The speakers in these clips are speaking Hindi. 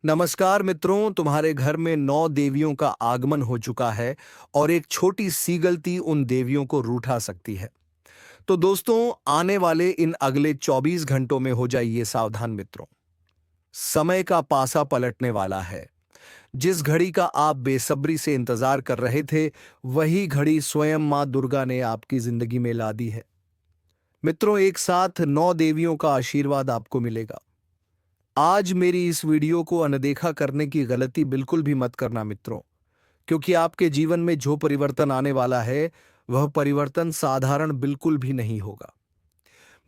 नमस्कार मित्रों, तुम्हारे घर में 9 देवियों का आगमन हो चुका है और एक छोटी सी गलती उन देवियों को रूठा सकती है। तो दोस्तों, आने वाले इन अगले 24 घंटों में हो जाइए सावधान मित्रों। समय का पासा पलटने वाला है। जिस घड़ी का आप बेसब्री से इंतजार कर रहे थे, वही घड़ी स्वयं मां दुर्गा ने आपकी जिंदगी में ला दी है। मित्रों, एक साथ 9 देवियों का आशीर्वाद आपको मिलेगा। आज मेरी इस वीडियो को अनदेखा करने की गलती बिल्कुल भी मत करना मित्रों, क्योंकि आपके जीवन में जो परिवर्तन आने वाला है, वह परिवर्तन साधारण बिल्कुल भी नहीं होगा।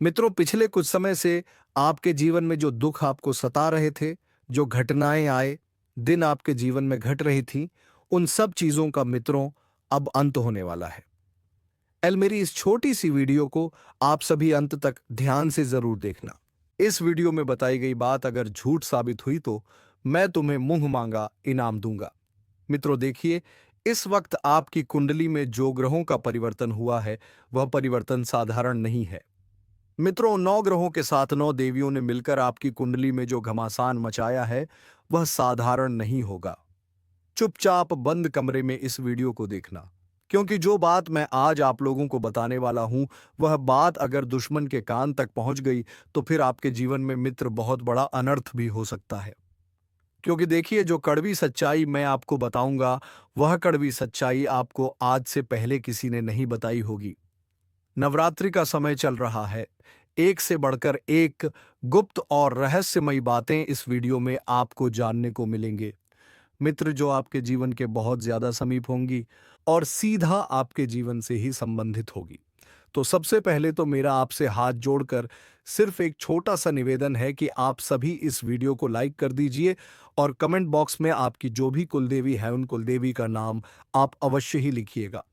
मित्रों, पिछले कुछ समय से आपके जीवन में जो दुख आपको सता रहे थे, जो घटनाएं आए दिन आपके जीवन में घट रही थी, उन सब चीजों का मित्रों अब अंत होने वाला है। मेरी इस छोटी सी वीडियो को आप सभी अंत तक ध्यान से जरूर देखना। इस वीडियो में बताई गई बात अगर झूठ साबित हुई तो मैं तुम्हें मुंह मांगा इनाम दूंगा। मित्रों देखिए, इस वक्त आपकी कुंडली में जो ग्रहों का परिवर्तन हुआ है, वह परिवर्तन साधारण नहीं है। मित्रों, 9 ग्रहों के साथ 9 देवियों ने मिलकर आपकी कुंडली में जो घमासान मचाया है, वह साधारण नहीं होगा। चुपचाप बंद कमरे में इस वीडियो को देखना, क्योंकि जो बात मैं आज आप लोगों को बताने वाला हूं, वह बात अगर दुश्मन के कान तक पहुंच गई तो फिर आपके जीवन में मित्र बहुत बड़ा अनर्थ भी हो सकता है। क्योंकि देखिए, जो कड़वी सच्चाई मैं आपको बताऊंगा, वह कड़वी सच्चाई आपको आज से पहले किसी ने नहीं बताई होगी। नवरात्रि का समय चल रहा है। एक से बढ़कर एक गुप्त और रहस्यमयी बातें इस वीडियो में आपको जानने को मिलेंगे मित्र, जो आपके जीवन के बहुत ज्यादा समीप होंगी और सीधा आपके जीवन से ही संबंधित होगी। तो सबसे पहले तो मेरा आपसे हाथ जोड़कर सिर्फ एक छोटा सा निवेदन है कि आप सभी इस वीडियो को लाइक कर दीजिए और कमेंट बॉक्स में आपकी जो भी कुलदेवी है, उन कुलदेवी का नाम आप अवश्य ही लिखिएगा।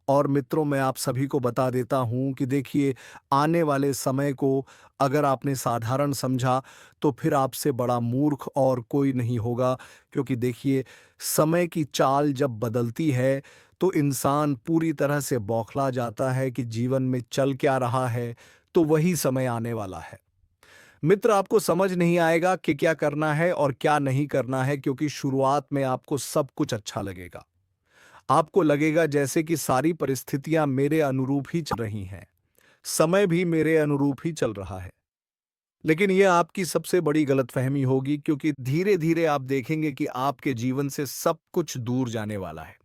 और मित्रों, मैं आप सभी को बता देता हूं कि देखिए, आने वाले समय को अगर आपने साधारण समझा तो फिर आपसे बड़ा मूर्ख और कोई नहीं होगा। क्योंकि देखिए, समय की चाल जब बदलती है तो इंसान पूरी तरह से बौखला जाता है कि जीवन में चल क्या रहा है। तो वही समय आने वाला है मित्र, आपको समझ नहीं आएगा कि क्या करना है और क्या नहीं करना है, क्योंकि शुरुआत में आपको सब कुछ अच्छा लगेगा। आपको लगेगा जैसे कि सारी परिस्थितियां मेरे अनुरूप ही चल रही हैं, समय भी मेरे अनुरूप ही चल रहा है। लेकिन यह आपकी सबसे बड़ी गलतफहमी होगी, क्योंकि धीरे धीरे आप देखेंगे कि आपके जीवन से सब कुछ दूर जाने वाला है।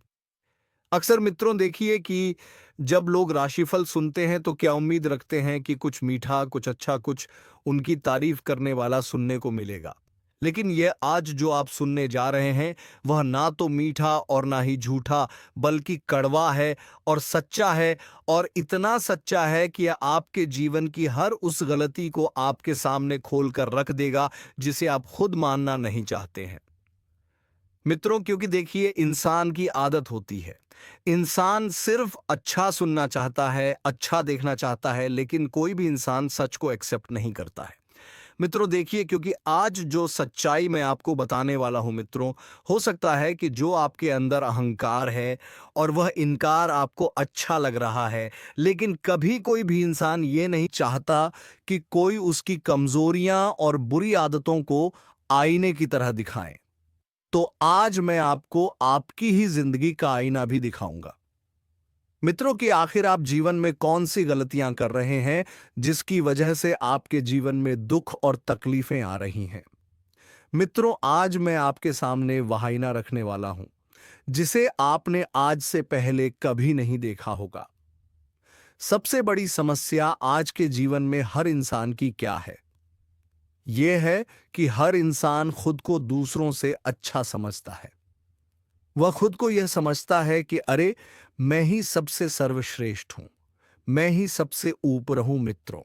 अक्सर मित्रों देखिए कि जब लोग राशिफल सुनते हैं तो क्या उम्मीद रखते हैं कि कुछ मीठा, कुछ अच्छा, कुछ उनकी तारीफ करने वाला सुनने को मिलेगा। लेकिन यह आज जो आप सुनने जा रहे हैं, वह ना तो मीठा और ना ही झूठा, बल्कि कड़वा है और सच्चा है। और इतना सच्चा है कि यह आपके जीवन की हर उस गलती को आपके सामने खोल कर रख देगा जिसे आप खुद मानना नहीं चाहते हैं मित्रों। क्योंकि देखिए, इंसान की आदत होती है, इंसान सिर्फ अच्छा सुनना चाहता है, अच्छा देखना चाहता है, लेकिन कोई भी इंसान सच को एक्सेप्ट नहीं करता है मित्रों। देखिए, क्योंकि आज जो सच्चाई मैं आपको बताने वाला हूं मित्रों, हो सकता है कि जो आपके अंदर अहंकार है और वह इनकार आपको अच्छा लग रहा है, लेकिन कभी कोई भी इंसान ये नहीं चाहता कि कोई उसकी कमजोरियां और बुरी आदतों को आईने की तरह दिखाए। तो आज मैं आपको आपकी ही जिंदगी का आईना भी दिखाऊंगा मित्रों, कि आखिर आप जीवन में कौन सी गलतियां कर रहे हैं जिसकी वजह से आपके जीवन में दुख और तकलीफें आ रही हैं। मित्रों, आज मैं आपके सामने वह आईना रखने वाला हूं जिसे आपने आज से पहले कभी नहीं देखा होगा। सबसे बड़ी समस्या आज के जीवन में हर इंसान की क्या है? यह है कि हर इंसान खुद को दूसरों से अच्छा समझता है। वह खुद को यह समझता है कि अरे, मैं ही सबसे सर्वश्रेष्ठ हूं, मैं ही सबसे ऊपर हूं मित्रों।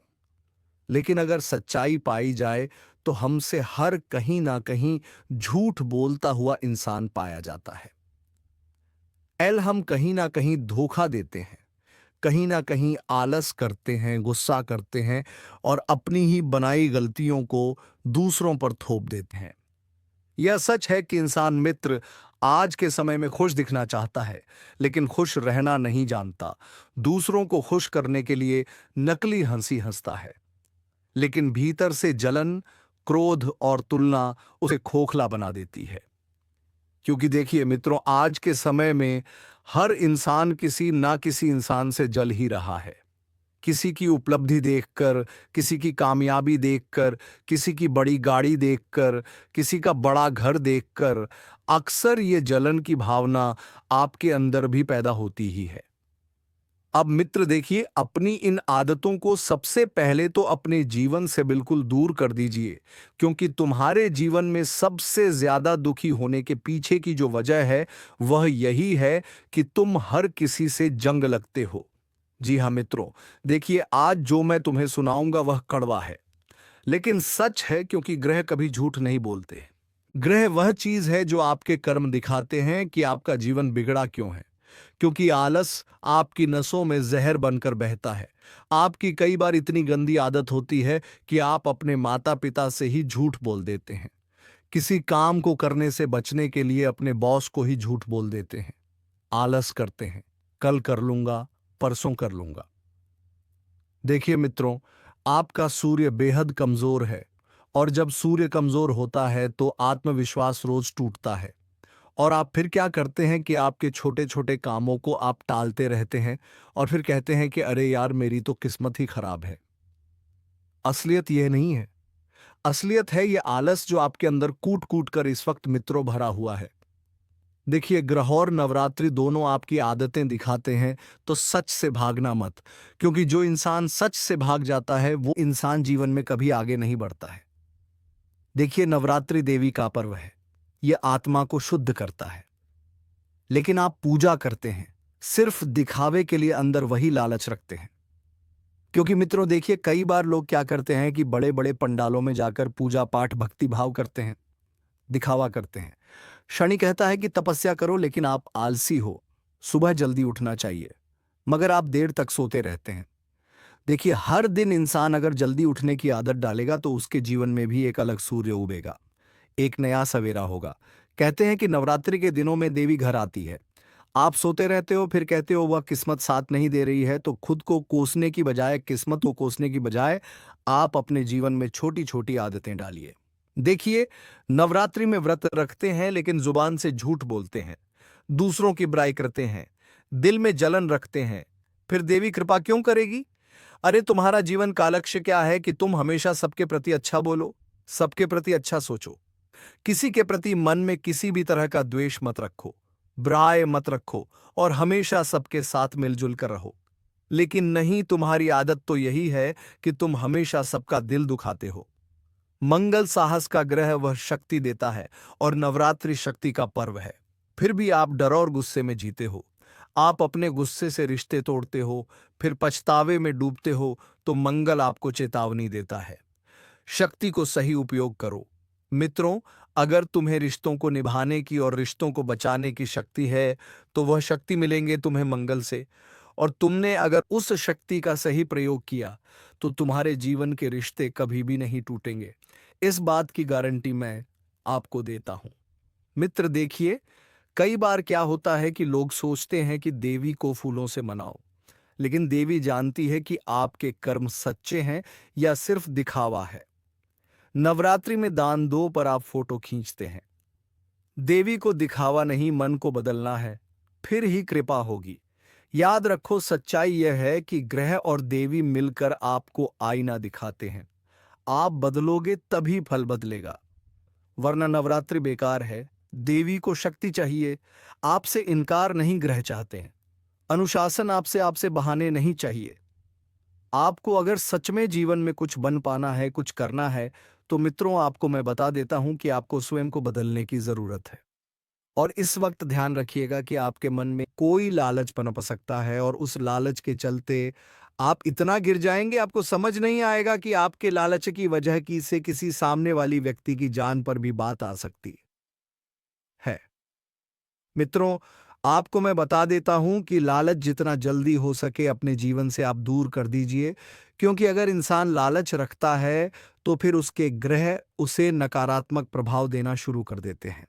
लेकिन अगर सच्चाई पाई जाए तो हमसे हर कहीं ना कहीं झूठ बोलता हुआ इंसान पाया जाता है। हम कहीं ना कहीं धोखा देते हैं, कहीं ना कहीं आलस करते हैं, गुस्सा करते हैं और अपनी ही बनाई गलतियों को दूसरों पर थोप देते हैं। यह सच है कि इंसान मित्र आज के समय में खुश दिखना चाहता है, लेकिन खुश रहना नहीं जानता। दूसरों को खुश करने के लिए नकली हंसी हंसता है, लेकिन भीतर से जलन, क्रोध और तुलना उसे खोखला बना देती है। क्योंकि देखिए मित्रों, आज के समय में हर इंसान किसी ना किसी इंसान से जल ही रहा है। किसी की उपलब्धि देखकर, किसी की कामयाबी देखकर, किसी की बड़ी गाड़ी देखकर, किसी का बड़ा घर देखकर अक्सर ये जलन की भावना आपके अंदर भी पैदा होती ही है। अब मित्र देखिए, अपनी इन आदतों को सबसे पहले तो अपने जीवन से बिल्कुल दूर कर दीजिए, क्योंकि तुम्हारे जीवन में सबसे ज्यादा दुखी होने के पीछे की जो वजह है वह यही है कि तुम हर किसी से जंग लगते हो। जी हाँ मित्रों, देखिए आज जो मैं तुम्हें सुनाऊंगा वह कड़वा है, लेकिन सच है, क्योंकि ग्रह कभी झूठ नहीं बोलते। ग्रह वह चीज है जो आपके कर्म दिखाते हैं कि आपका जीवन बिगड़ा क्यों है। क्योंकि आलस आपकी नसों में जहर बनकर बहता है। आपकी कई बार इतनी गंदी आदत होती है कि आप अपने माता पिता से ही झूठ बोल देते हैं। किसी काम को करने से बचने के लिए अपने बॉस को ही झूठ बोल देते हैं। आलस करते हैं, कल कर लूंगा, परसों कर लूंगा। देखिए मित्रों, आपका सूर्य बेहद कमजोर है, और जब सूर्य कमजोर होता है तो आत्मविश्वास रोज टूटता है। और आप फिर क्या करते हैं कि आपके छोटे छोटे कामों को आप टालते रहते हैं, और फिर कहते हैं कि अरे यार, मेरी तो किस्मत ही खराब है। असलियत यह नहीं है। असलियत है ये आलस जो आपके अंदर कूट कूट कर इस वक्त मित्रों भरा हुआ है। देखिए, ग्रह और नवरात्रि दोनों आपकी आदतें दिखाते हैं, तो सच से भागना मत। क्योंकि जो इंसान सच से भाग जाता है वो इंसान जीवन में कभी आगे नहीं बढ़ता है। देखिए, नवरात्रि देवी का पर्व है। यह आत्मा को शुद्ध करता है। लेकिन आप पूजा करते हैं सिर्फ दिखावे के लिए, अंदर वही लालच रखते हैं। क्योंकि मित्रों देखिए, कई बार लोग क्या करते हैं कि बड़े बड़े पंडालों में जाकर पूजा पाठ भक्ति भाव करते हैं, दिखावा करते हैं। शनि कहता है कि तपस्या करो, लेकिन आप आलसी हो। सुबह जल्दी उठना चाहिए, मगर आप देर तक सोते रहते हैं। देखिए, हर दिन इंसान अगर जल्दी उठने की आदत डालेगा तो उसके जीवन में भी एक अलग सूर्य उगेगा, एक नया सवेरा होगा। कहते हैं कि नवरात्रि के दिनों में देवी घर आती है। आप सोते रहते हो, फिर कहते हो वह किस्मत साथ नहीं दे रही है, तो खुद को कोसने की बजाय, किस्मत को कोसने की बजाय आप अपने जीवन में छोटी छोटी आदतें डालिए। देखिए, नवरात्रि में व्रत रखते हैं लेकिन जुबान से झूठ बोलते हैं, दूसरों की बुराई करते हैं, दिल में जलन रखते हैं, फिर देवी कृपा क्यों करेगी? अरे तुम्हारा जीवन का लक्ष्य क्या है कि तुम हमेशा सबके प्रति अच्छा बोलो, सबके प्रति अच्छा सोचो। किसी के प्रति मन में किसी भी तरह का द्वेष मत रखो, बुराई मत रखो, और हमेशा सबके साथ मिलजुल कर रहो। लेकिन नहीं, तुम्हारी आदत तो यही है कि तुम हमेशा सबका दिल दुखाते हो। मंगल साहस का ग्रह, वह शक्ति देता है, और नवरात्रि शक्ति का पर्व है। फिर भी आप डर और गुस्से में जीते हो। आप अपने गुस्से से रिश्ते तोड़ते हो, फिर पछतावे में डूबते हो। तो मंगल आपको चेतावनी देता है, शक्ति को सही उपयोग करो। मित्रों, अगर तुम्हें रिश्तों को निभाने की और रिश्तों को बचाने की शक्ति है, तो वह शक्ति मिलेंगे तुम्हें मंगल से। और तुमने अगर उस शक्ति का सही प्रयोग किया तो तुम्हारे जीवन के रिश्ते कभी भी नहीं टूटेंगे। इस बात की गारंटी मैं आपको देता हूं। मित्र देखिए, कई बार क्या होता है कि लोग सोचते हैं कि देवी को फूलों से मनाओ, लेकिन देवी जानती है कि आपके कर्म सच्चे हैं या सिर्फ दिखावा है। नवरात्रि में दान दो पर आप फोटो खींचते हैं। देवी को दिखावा नहीं, मन को बदलना है, फिर ही कृपा होगी। याद रखो, सच्चाई यह है कि ग्रह और देवी मिलकर आपको आईना दिखाते हैं। आप बदलोगे तभी फल बदलेगा, वरना नवरात्रि बेकार है। देवी को शक्ति चाहिए, आपसे इनकार नहीं ग्रह चाहते हैं। अनुशासन आपसे आपसे बहाने नहीं चाहिए। आपको अगर सच में जीवन में कुछ बन पाना है, कुछ करना है, तो मित्रों आपको मैं बता देता हूं कि आपको स्वयं को बदलने की जरूरत है। और इस वक्त ध्यान रखिएगा कि आपके मन में कोई लालच पनप सकता है, और उस लालच के चलते आप इतना गिर जाएंगे, आपको समझ नहीं आएगा कि आपके लालच की वजह की से किसी सामने वाली व्यक्ति की जान पर भी बात आ सकती है। मित्रों, आपको मैं बता देता हूं कि लालच जितना जल्दी हो सके अपने जीवन से आप दूर कर दीजिए। क्योंकि अगर इंसान लालच रखता है तो फिर उसके ग्रह उसे नकारात्मक प्रभाव देना शुरू कर देते हैं।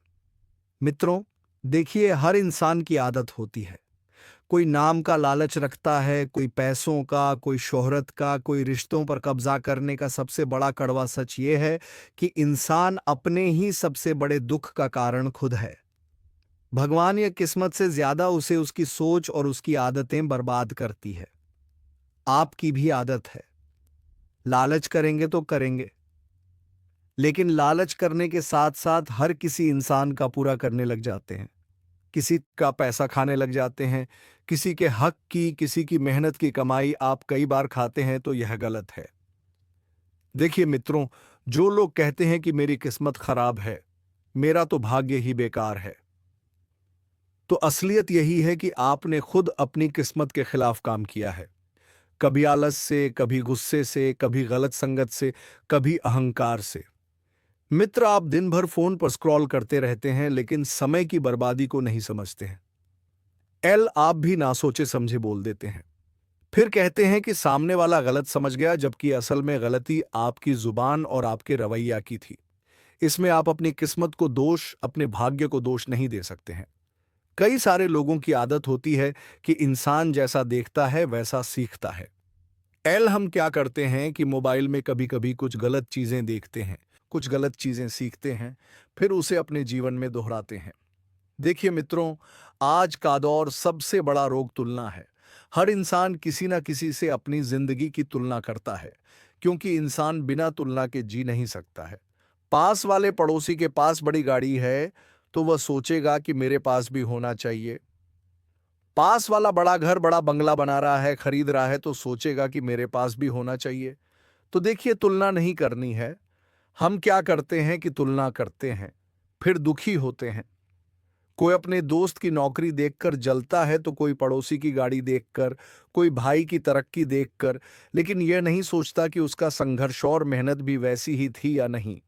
मित्रों देखिए, हर इंसान की आदत होती है। कोई नाम का लालच रखता है, कोई पैसों का, कोई शोहरत का, कोई रिश्तों पर कब्जा करने का। सबसे बड़ा कड़वा सच ये है कि इंसान अपने ही सबसे बड़े दुख का कारण खुद है। भगवान या किस्मत से ज्यादा उसे उसकी सोच और उसकी आदतें बर्बाद करती है। आपकी भी आदत है, लालच करेंगे तो करेंगे, लेकिन लालच करने के साथ साथ हर किसी इंसान का पूरा करने लग जाते हैं। किसी का पैसा खाने लग जाते हैं, किसी के हक की, किसी की मेहनत की कमाई आप कई बार खाते हैं, तो यह गलत है। देखिए मित्रों, जो लोग कहते हैं कि मेरी किस्मत खराब है, मेरा तो भाग्य ही बेकार है, तो असलियत यही है कि आपने खुद अपनी किस्मत के खिलाफ काम किया है। कभी आलस से, कभी गुस्से से, कभी गलत संगत से, कभी अहंकार से। मित्र, आप दिन भर फोन पर स्क्रॉल करते रहते हैं, लेकिन समय की बर्बादी को नहीं समझते हैं। आप भी ना सोचे समझे बोल देते हैं। फिर कहते हैं कि सामने वाला गलत समझ गया, जबकि असल में गलती आपकी जुबान और आपके रवैया की थी। इसमें आप अपनी किस्मत को दोष, अपने भाग्य को दोष नहीं दे सकते हैं। कई सारे लोगों की आदत होती है कि इंसान जैसा देखता है वैसा सीखता है। हम क्या करते हैं कि मोबाइल में कभी कभी कुछ गलत चीजें देखते हैं, कुछ गलत चीजें सीखते हैं, फिर उसे अपने जीवन में दोहराते हैं। देखिए मित्रों, आज का दौर सबसे बड़ा रोग तुलना है। हर इंसान किसी ना किसी से अपनी जिंदगी की तुलना करता है, क्योंकि इंसान बिना तुलना के जी नहीं सकता है। पास वाले पड़ोसी के पास बड़ी गाड़ी है, तो वह सोचेगा कि मेरे पास भी होना चाहिए। पास वाला बड़ा घर, बड़ा बंगला बना रहा है, खरीद रहा है, तो सोचेगा कि मेरे पास भी होना चाहिए। तो देखिए, तुलना नहीं करनी है। हम क्या करते हैं कि तुलना करते हैं, फिर दुखी होते हैं। कोई अपने दोस्त की नौकरी देखकर जलता है, तो कोई पड़ोसी की गाड़ी देखकर, कोई भाई की तरक्की देखकर, लेकिन यह नहीं सोचता कि उसका संघर्ष और मेहनत भी वैसी ही थी या नहीं।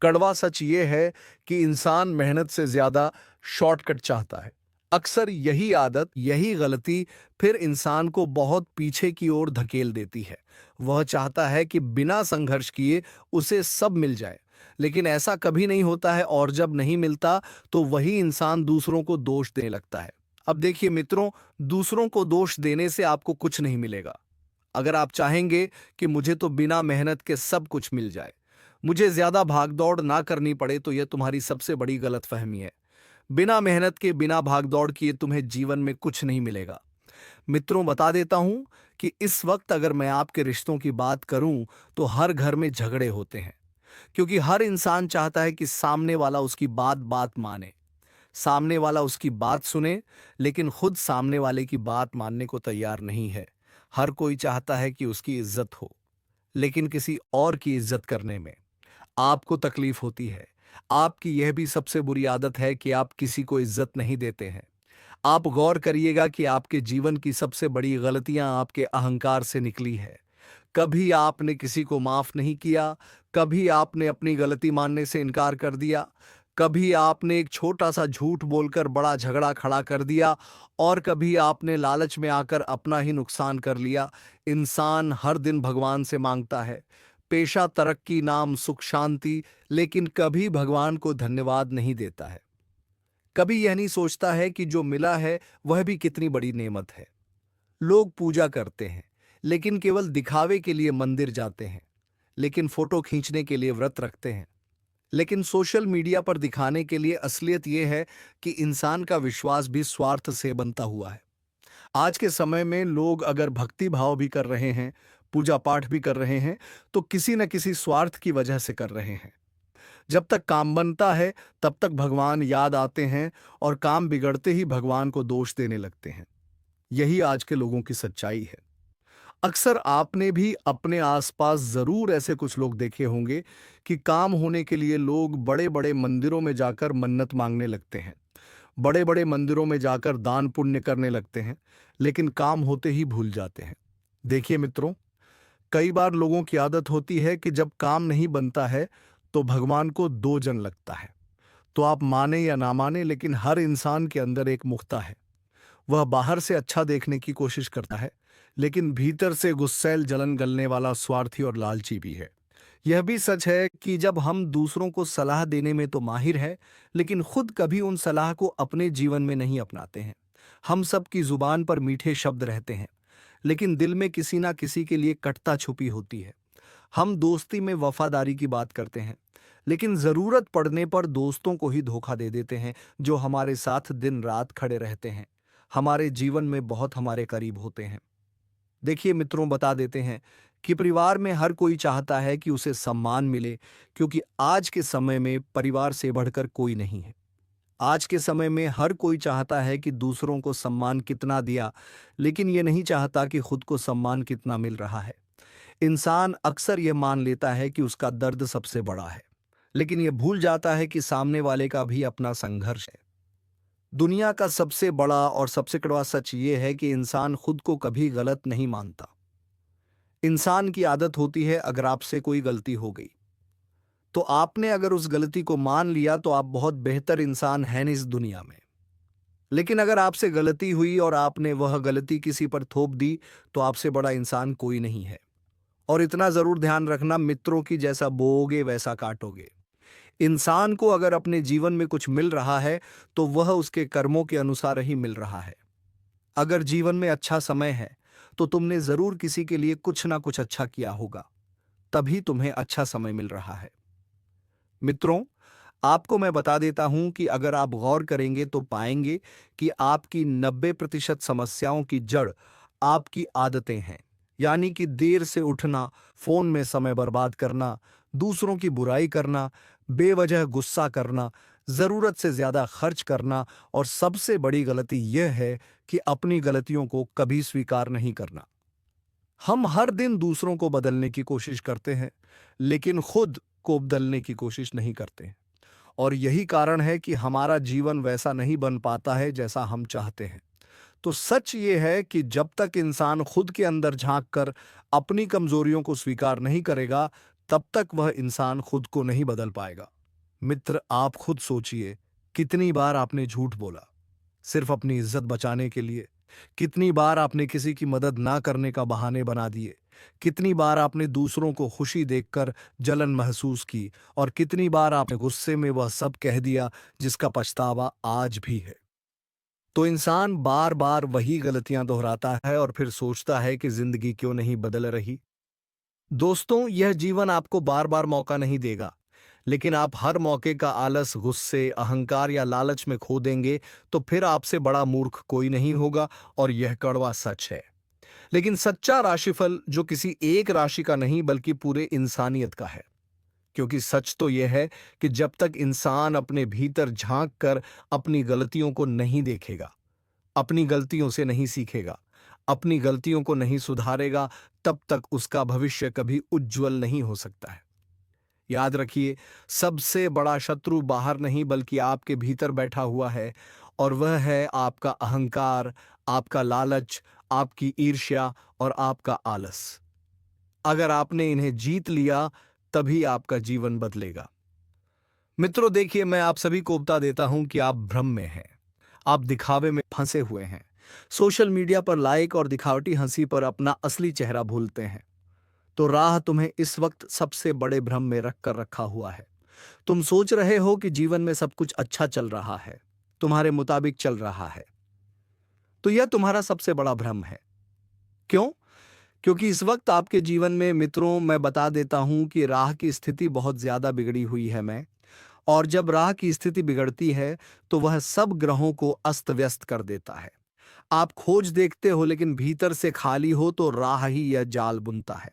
कड़वा सच ये है कि इंसान मेहनत से ज्यादा शॉर्टकट चाहता है। अक्सर यही आदत, यही गलती फिर इंसान को बहुत पीछे की ओर धकेल देती है। वह चाहता है कि बिना संघर्ष किए उसे सब मिल जाए, लेकिन ऐसा कभी नहीं होता है, और जब नहीं मिलता तो वही इंसान दूसरों को दोष देने लगता है। अब देखिए मित्रों, दूसरों को दोष देने से आपको कुछ नहीं मिलेगा। अगर आप चाहेंगे कि मुझे तो बिना मेहनत के सब कुछ मिल जाए, मुझे ज्यादा भागदौड़ ना करनी पड़े, तो यह तुम्हारी सबसे बड़ी गलतफहमी है। बिना मेहनत के, बिना भागदौड़ किए तुम्हें जीवन में कुछ नहीं मिलेगा। मित्रों, बता देता हूं कि इस वक्त अगर मैं आपके रिश्तों की बात करूं, तो हर घर में झगड़े होते हैं, क्योंकि हर इंसान चाहता है कि सामने वाला उसकी बात बात माने, सामने वाला उसकी बात सुने, लेकिन खुद सामने वाले की बात मानने को तैयार नहीं है। हर कोई चाहता है कि उसकी इज्जत हो, लेकिन किसी और की इज्जत करने में आपको तकलीफ होती है। आपकी यह भी सबसे बुरी आदत है कि आप किसी को इज्जत नहीं देते हैं। आप गौर करिएगा कि आपके जीवन की सबसे बड़ी गलतियां आपके अहंकार से निकली है। कभी आपने किसी को माफ नहीं किया, कभी आपने अपनी गलती मानने से इनकार कर दिया, कभी आपने एक छोटा सा झूठ बोलकर बड़ा झगड़ा खड़ा कर दिया, और कभी आपने लालच में आकर अपना ही नुकसान कर लिया। इंसान हर दिन भगवान से मांगता है पेशा, तरक्की, नाम, सुख, शांति, लेकिन कभी भगवान को धन्यवाद नहीं देता है। कभी यह नहीं सोचता है कि जो मिला है वह भी कितनी बड़ी नेमत है। लोग पूजा करते हैं, लेकिन केवल दिखावे के लिए मंदिर जाते हैं, लेकिन फोटो खींचने के लिए व्रत रखते हैं, लेकिन सोशल मीडिया पर दिखाने के लिए। असलियत यह है कि इंसान का विश्वास भी स्वार्थ से बनता हुआ है। आज के समय में लोग अगर भक्ति भाव भी कर रहे हैं, पूजा पाठ भी कर रहे हैं, तो किसी न किसी स्वार्थ की वजह से कर रहे हैं। जब तक काम बनता है, तब तक भगवान याद आते हैं, और काम बिगड़ते ही भगवान को दोष देने लगते हैं। यही आज के लोगों की सच्चाई है। अक्सर आपने भी अपने आसपास जरूर ऐसे कुछ लोग देखे होंगे कि काम होने के लिए लोग बड़े बड़े मंदिरों में जाकर मन्नत मांगने लगते हैं, बड़े बड़े मंदिरों में जाकर दान पुण्य करने लगते हैं, लेकिन काम होते ही भूल जाते हैं। देखिए मित्रों, कई बार लोगों की आदत होती है कि जब काम नहीं बनता है, तो भगवान को दो जन लगता है। तो आप माने या ना माने, लेकिन हर इंसान के अंदर एक मुख्ता है। वह बाहर से अच्छा देखने की कोशिश करता है, लेकिन भीतर से गुस्सैल, जलन गलने वाला, स्वार्थी और लालची भी है। यह भी सच है कि जब हम दूसरों को सलाह देने में तो माहिर है, लेकिन खुद कभी उन सलाह को अपने जीवन में नहीं अपनाते हैं। हम सब की जुबान पर मीठे शब्द रहते हैं, लेकिन दिल में किसी ना किसी के लिए कटुता छुपी होती है। हम दोस्ती में वफादारी की बात करते हैं, लेकिन जरूरत पड़ने पर दोस्तों को ही धोखा दे देते हैं जो हमारे साथ दिन रात खड़े रहते हैं, हमारे जीवन में बहुत हमारे करीब होते हैं। देखिए मित्रों, बता देते हैं कि परिवार में हर कोई चाहता है कि उसे सम्मान मिले, क्योंकि आज के समय में परिवार से बढ़कर कोई नहीं है। आज के समय में हर कोई चाहता है कि दूसरों को सम्मान कितना दिया, लेकिन ये नहीं चाहता कि खुद को सम्मान कितना मिल रहा है। इंसान अक्सर यह मान लेता है कि उसका दर्द सबसे बड़ा है, लेकिन यह भूल जाता है कि सामने वाले का भी अपना संघर्ष है। दुनिया का सबसे बड़ा और सबसे कड़वा सच ये है कि इंसान खुद को कभी गलत नहीं मानता। इंसान की आदत होती है, अगर आपसे कोई गलती हो गई तो आपने अगर उस गलती को मान लिया तो आप बहुत बेहतर इंसान हैं इस दुनिया में। लेकिन अगर आपसे गलती हुई और आपने वह गलती किसी पर थोप दी तो आपसे बड़ा इंसान कोई नहीं है। और इतना जरूर ध्यान रखना मित्रों की, जैसा बोओगे वैसा काटोगे। इंसान को अगर अपने जीवन में कुछ मिल रहा है तो वह उसके कर्मों के अनुसार ही मिल रहा है। अगर जीवन में अच्छा समय है तो तुमने जरूर किसी के लिए कुछ ना कुछ अच्छा किया होगा, तभी तुम्हें अच्छा समय मिल रहा है। मित्रों, आपको मैं बता देता हूं कि अगर आप गौर करेंगे तो पाएंगे कि आपकी 90% समस्याओं की जड़ आपकी आदतें हैं। यानी कि देर से उठना, फोन में समय बर्बाद करना, दूसरों की बुराई करना, बेवजह गुस्सा करना, जरूरत से ज्यादा खर्च करना, और सबसे बड़ी गलती यह है कि अपनी गलतियों को कभी स्वीकार नहीं करना। हम हर दिन दूसरों को बदलने की कोशिश करते हैं, लेकिन खुद को बदलने की कोशिश नहीं करते हैं। और यही कारण है कि हमारा जीवन वैसा नहीं बन पाता है जैसा हम चाहते हैं। तो सच ये है कि जब तक इंसान खुद के अंदर झांक कर अपनी कमजोरियों को स्वीकार नहीं करेगा, तब तक वह इंसान खुद को नहीं बदल पाएगा। मित्र, आप खुद सोचिए, कितनी बार आपने झूठ बोला सिर्फ अपनी इज्जत बचाने के लिए? कितनी बार आपने किसी की मदद ना करने का बहाने बना दिए? कितनी बार आपने दूसरों को खुशी देखकर जलन महसूस की? और कितनी बार आपने गुस्से में वह सब कह दिया जिसका पछतावा आज भी है? तो इंसान बार बार वही गलतियां दोहराता है और फिर सोचता है कि जिंदगी क्यों नहीं बदल रही। दोस्तों, यह जीवन आपको बार बार मौका नहीं देगा, लेकिन आप हर मौके का आलस, गुस्से, अहंकार या लालच में खो देंगे तो फिर आपसे बड़ा मूर्ख कोई नहीं होगा, और यह कड़वा सच है। लेकिन सच्चा राशिफल जो किसी एक राशि का नहीं बल्कि पूरे इंसानियत का है। क्योंकि सच तो यह है कि जब तक इंसान अपने भीतर झांक कर अपनी गलतियों को नहीं देखेगा, अपनी गलतियों से नहीं सीखेगा, अपनी गलतियों को नहीं सुधारेगा, तब तक उसका भविष्य कभी उज्जवल नहीं हो सकता है। याद रखिए, सबसे बड़ा शत्रु बाहर नहीं बल्कि आपके भीतर बैठा हुआ है, और वह है आपका अहंकार, आपका लालच, आपकी ईर्ष्या और आपका आलस। अगर आपने इन्हें जीत लिया, तभी आपका जीवन बदलेगा। मित्रों, देखिए, मैं आप सभी को बता देता हूं कि आप भ्रम में हैं। आप दिखावे में फंसे हुए हैं। सोशल मीडिया पर लाइक और दिखावटी हंसी पर अपना असली चेहरा भूलते हैं। तो राह तुम्हें इस वक्त सबसे बड़े भ्रम में रख कर रखा हुआ है। तुम सोच रहे हो कि जीवन में सब कुछ अच्छा चल रहा है, तुम्हारे मुताबिक चल रहा है। तो यह तुम्हारा सबसे बड़ा भ्रम है। क्यों? क्योंकि इस वक्त आपके जीवन में, मित्रों, मैं बता देता हूं कि राह की स्थिति बहुत ज्यादा बिगड़ी हुई है। और जब राह की स्थिति बिगड़ती है तो वह सब ग्रहों को अस्त व्यस्त कर देता है। आप खोज देखते हो लेकिन भीतर से खाली हो तो राह ही यह जाल बुनता है।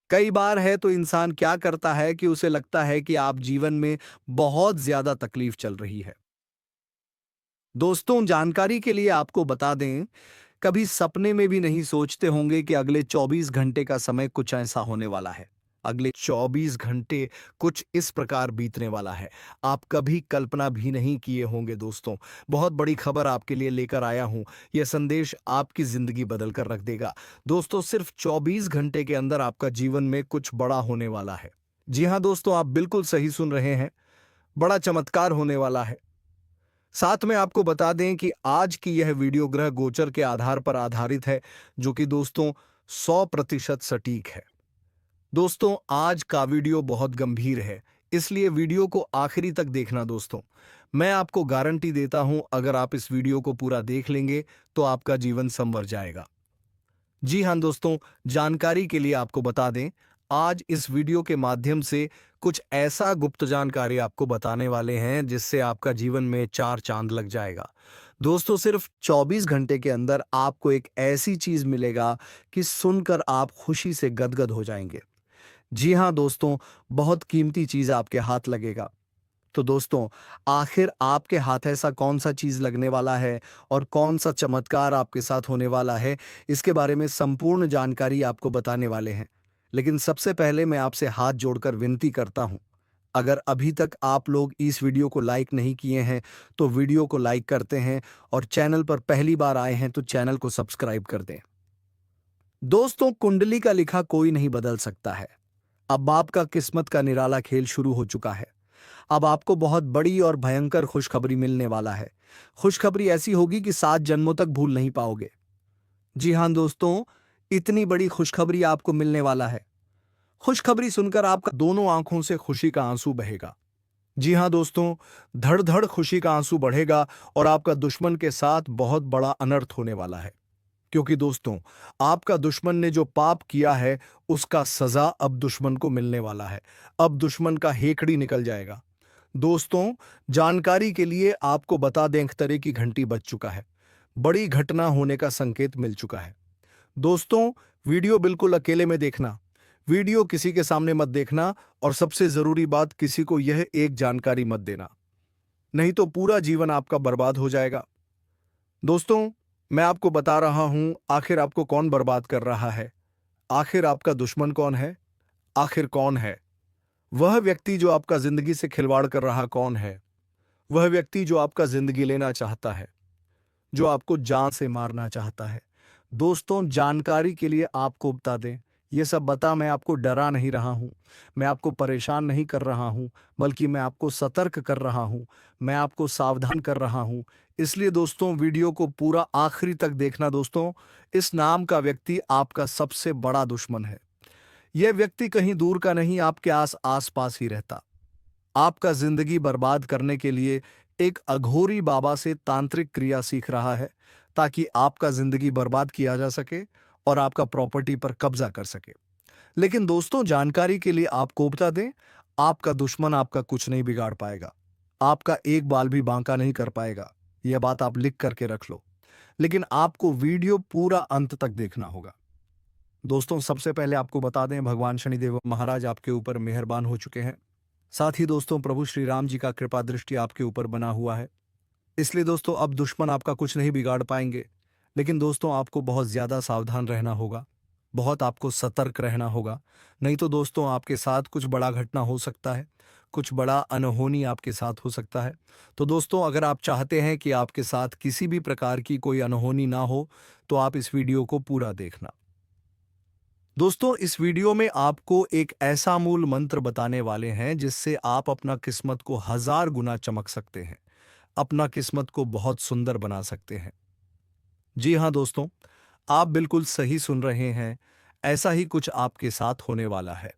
कई बार है तो इंसान क्या करता है कि उसे लगता है कि आप जीवन में बहुत ज्यादा तकलीफ चल रही है। दोस्तों, जानकारी के लिए आपको बता दें, कभी सपने में भी नहीं सोचते होंगे कि अगले 24 घंटे का समय कुछ ऐसा होने वाला है। अगले 24 घंटे कुछ इस प्रकार बीतने वाला है, आप कभी कल्पना भी नहीं किए होंगे। दोस्तों, बहुत बड़ी खबर आपके लिए लेकर आया हूं। यह संदेश आपकी जिंदगी बदल कर रख देगा। दोस्तों, सिर्फ 24 घंटे के अंदर आपका जीवन में कुछ बड़ा होने वाला है। जी हां दोस्तों, आप बिल्कुल सही सुन रहे हैं। बड़ा चमत्कार होने वाला है। साथ में आपको बता दें कि आज की यह वीडियो ग्रह गोचर के आधार पर आधारित है, जो कि दोस्तों 100% सटीक है। दोस्तों, आज का वीडियो बहुत गंभीर है, इसलिए वीडियो को आखिरी तक देखना दोस्तों। मैं आपको गारंटी देता हूं, अगर आप इस वीडियो को पूरा देख लेंगे तो आपका जीवन संवर जाएगा। जी हाँ दोस्तों, जानकारी के लिए आपको बता दें, आज इस वीडियो के माध्यम से कुछ ऐसा गुप्त जानकारी आपको बताने वाले हैं जिससे आपका जीवन में चार चांद लग जाएगा। दोस्तों, सिर्फ 24 घंटे के अंदर आपको एक ऐसी चीज मिलेगा कि सुनकर आप खुशी से गदगद हो जाएंगे। जी हाँ दोस्तों, बहुत कीमती चीज आपके हाथ लगेगा। तो दोस्तों, आखिर आपके हाथ ऐसा कौन सा चीज लगने वाला है और कौन सा चमत्कार आपके साथ होने वाला है, इसके बारे में संपूर्ण जानकारी आपको बताने वाले हैं। लेकिन सबसे पहले मैं आपसे हाथ जोड़कर विनती करता हूं, अगर अभी तक आप लोग इस वीडियो को लाइक नहीं किए हैं तो वीडियो को लाइक करते हैं, और चैनल पर पहली बार आए हैं तो चैनल को सब्सक्राइब कर दें। दोस्तों, कुंडली का लिखा कोई नहीं बदल सकता है। अब आपका किस्मत का निराला खेल शुरू हो चुका है। अब आपको बहुत बड़ी और भयंकर खुशखबरी मिलने वाला है। खुशखबरी ऐसी होगी कि 7 जन्मों तक भूल नहीं पाओगे। जी हां दोस्तों, इतनी बड़ी खुशखबरी आपको मिलने वाला है। खुशखबरी सुनकर आपका दोनों आंखों से खुशी का आंसू बहेगा। जी हां दोस्तों, धड़ धड़ खुशी का आंसू बढ़ेगा और आपका दुश्मन के साथ बहुत बड़ा अनर्थ होने वाला है। क्योंकि दोस्तों, आपका दुश्मन ने जो पाप किया है उसका सजा अब दुश्मन को मिलने वाला है। अब दुश्मन का हेकड़ी निकल जाएगा। दोस्तों, जानकारी के लिए आपको बता दें, अख्तरे की घंटी बज चुका है। बड़ी घटना होने का संकेत मिल चुका है। दोस्तों, वीडियो बिल्कुल अकेले में देखना। वीडियो किसी के सामने मत देखना, और सबसे जरूरी बात, किसी को यह एक जानकारी मत देना, नहीं तो पूरा जीवन आपका बर्बाद हो जाएगा। दोस्तों, मैं आपको बता रहा हूं, आखिर आपको कौन बर्बाद कर रहा है, आखिर आपका दुश्मन कौन है, आखिर कौन है वह व्यक्ति जो आपका जिंदगी से खिलवाड़ कर रहा, कौन है वह व्यक्ति जो आपका जिंदगी लेना चाहता है, जो आपको जान से मारना चाहता है। दोस्तों, जानकारी के लिए आपको बता दें, ये सब बता मैं आपको डरा नहीं रहा हूं, मैं आपको परेशान नहीं कर रहा हूं, बल्कि मैं आपको सतर्क कर रहा हूं, मैं आपको सावधान कर रहा हूं। इसलिए दोस्तों, वीडियो को पूरा आखिरी तक देखना। दोस्तों, इस नाम का व्यक्ति आपका सबसे बड़ा दुश्मन है। यह व्यक्ति कहीं दूर का नहीं, आपके आस पास ही रहता। आपका जिंदगी बर्बाद करने के लिए एक अघोरी बाबा से तांत्रिक क्रिया सीख रहा है, ताकि आपका जिंदगी बर्बाद किया जा सके और आपका प्रॉपर्टी पर कब्जा कर सके। लेकिन दोस्तों, जानकारी के लिए आपको बता दें, आपका दुश्मन आपका कुछ नहीं बिगाड़ पाएगा, आपका एक बाल भी बांका नहीं कर पाएगा। यह बात आप लिख करके रख लो। लेकिन आपको वीडियो पूरा अंत तक देखना होगा। दोस्तों, सबसे पहले आपको बता दें, भगवान शनिदेव महाराज आपके ऊपर मेहरबान हो चुके हैं। साथ ही दोस्तों, प्रभु श्री राम जी का कृपा दृष्टि आपके ऊपर बना हुआ है। इसलिए दोस्तों, अब दुश्मन आपका कुछ नहीं बिगाड़ पाएंगे। लेकिन दोस्तों, आपको बहुत ज्यादा सावधान रहना होगा, बहुत आपको सतर्क रहना होगा। नहीं तो दोस्तों, आपके साथ कुछ बड़ा घटना हो सकता है, कुछ बड़ा अनहोनी आपके साथ हो सकता है। तो दोस्तों, अगर आप चाहते हैं कि आपके साथ किसी भी प्रकार की कोई अनहोनी ना हो, तो आप इस वीडियो को पूरा देखना। दोस्तों, इस वीडियो में आपको एक ऐसा मूल मंत्र बताने वाले हैं जिससे आप अपना किस्मत को 1000 गुना चमक सकते हैं, अपना किस्मत को बहुत सुंदर बना सकते हैं। जी हां दोस्तों, आप बिल्कुल सही सुन रहे हैं, ऐसा ही कुछ आपके साथ होने वाला है।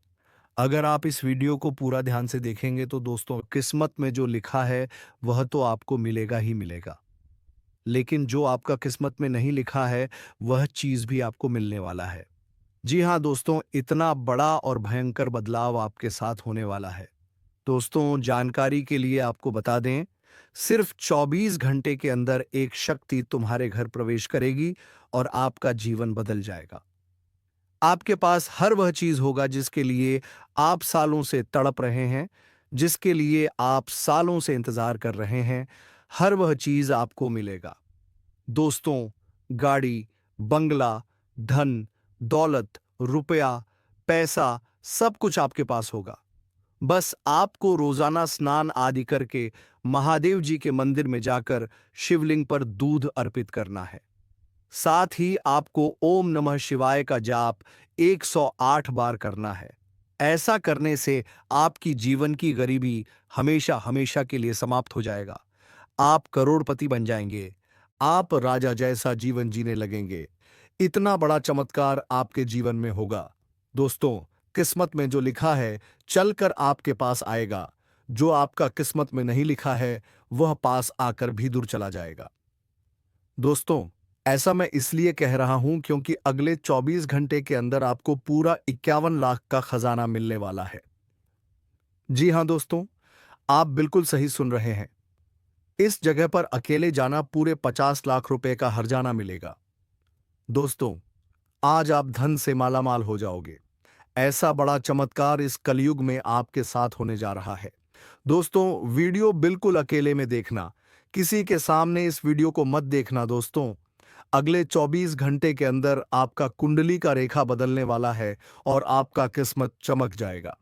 अगर आप इस वीडियो को पूरा ध्यान से देखेंगे तो दोस्तों, किस्मत में जो लिखा है वह तो आपको मिलेगा ही मिलेगा। लेकिन जो आपका किस्मत में नहीं लिखा है, वह चीज भी आपको मिलने वाला है। जी हाँ दोस्तों, इतना बड़ा और भयंकर बदलाव आपके साथ होने वाला है। दोस्तों, जानकारी के लिए आपको बता दें, सिर्फ 24 घंटे के अंदर एक शक्ति तुम्हारे घर प्रवेश करेगी और आपका जीवन बदल जाएगा। आपके पास हर वह चीज होगा जिसके लिए आप सालों से तड़प रहे हैं, जिसके लिए आप सालों से इंतजार कर रहे हैं। हर वह चीज आपको मिलेगा। दोस्तों, गाड़ी, बंगला, धन, दौलत, रुपया, पैसा, सब कुछ आपके पास होगा। बस आपको रोजाना स्नान आदि करके महादेव जी के मंदिर में जाकर शिवलिंग पर दूध अर्पित करना है। साथ ही आपको ओम नमः शिवाय का जाप 108 बार करना है। ऐसा करने से आपकी जीवन की गरीबी हमेशा हमेशा के लिए समाप्त हो जाएगा। आप करोड़पति बन जाएंगे, आप राजा जैसा जीवन जीने लगेंगे। इतना बड़ा चमत्कार आपके जीवन में होगा। दोस्तों, किस्मत में जो लिखा है चलकर आपके पास आएगा, जो आपका किस्मत में नहीं लिखा है वह पास आकर भी दूर चला जाएगा। दोस्तों, ऐसा मैं इसलिए कह रहा हूं क्योंकि अगले 24 घंटे के अंदर आपको पूरा 51 लाख का खजाना मिलने वाला है। जी हां दोस्तों, आप बिल्कुल सही सुन रहे हैं। इस जगह पर अकेले जाना पूरे 50 लाख रुपए का हर्जाना मिलेगा। दोस्तों, आज आप धन से मालामाल हो जाओगे। ऐसा बड़ा चमत्कार इस कलयुग में आपके साथ होने जा रहा है। दोस्तों, वीडियो बिल्कुल अकेले में देखना, किसी के सामने इस वीडियो को मत देखना। दोस्तों, अगले 24 घंटे के अंदर आपका कुंडली का रेखा बदलने वाला है और आपका किस्मत चमक जाएगा।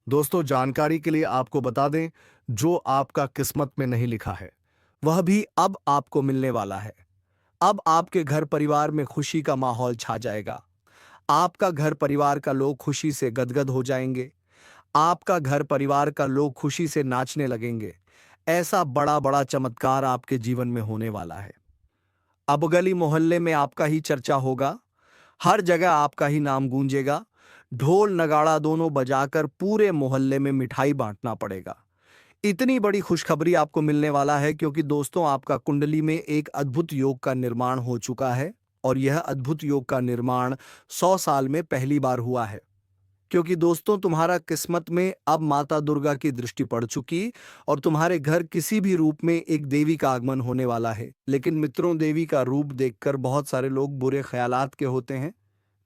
दोस्तों, जानकारी के लिए आपको बता दें, जो आपका किस्मत में नहीं लिखा है वह भी अब आपको मिलने वाला है। अब आपके घर परिवार में खुशी का माहौल छा जाएगा। आपका घर परिवार का लोग खुशी से गदगद हो जाएंगे। आपका घर परिवार का लोग खुशी से नाचने लगेंगे। ऐसा बड़ा बड़ा चमत्कार आपके जीवन में होने वाला है। अब गली मोहल्ले में आपका ही चर्चा होगा। हर जगह आपका ही नाम गूंजेगा। ढोल नगाड़ा दोनों बजाकर पूरे मोहल्ले में मिठाई बांटना पड़ेगा। इतनी बड़ी खुशखबरी आपको मिलने वाला है क्योंकि दोस्तों, आपका कुंडली में एक अद्भुत योग का निर्माण हो चुका है और यह अद्भुत योग का निर्माण 100 साल में पहली बार हुआ है। क्योंकि दोस्तों, तुम्हारा किस्मत में अब माता दुर्गा की दृष्टि पड़ चुकी और तुम्हारे घर किसी भी रूप में एक देवी का आगमन होने वाला है। लेकिन मित्रों, देवी का रूप देखकर बहुत सारे लोग बुरे ख्यालात के होते हैं,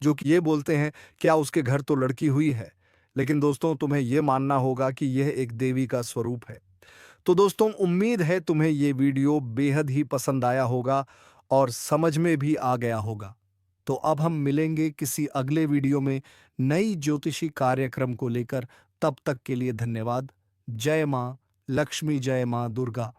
जो कि ये बोलते हैं क्या उसके घर तो लड़की हुई है। लेकिन दोस्तों, तुम्हें यह मानना होगा कि यह एक देवी का स्वरूप है। तो दोस्तों, उम्मीद है तुम्हें ये वीडियो बेहद ही पसंद आया होगा और समझ में भी आ गया होगा। तो अब हम मिलेंगे किसी अगले वीडियो में नई ज्योतिषी कार्यक्रम को लेकर। तब तक के लिए धन्यवाद। जय मां लक्ष्मी, जय मां दुर्गा।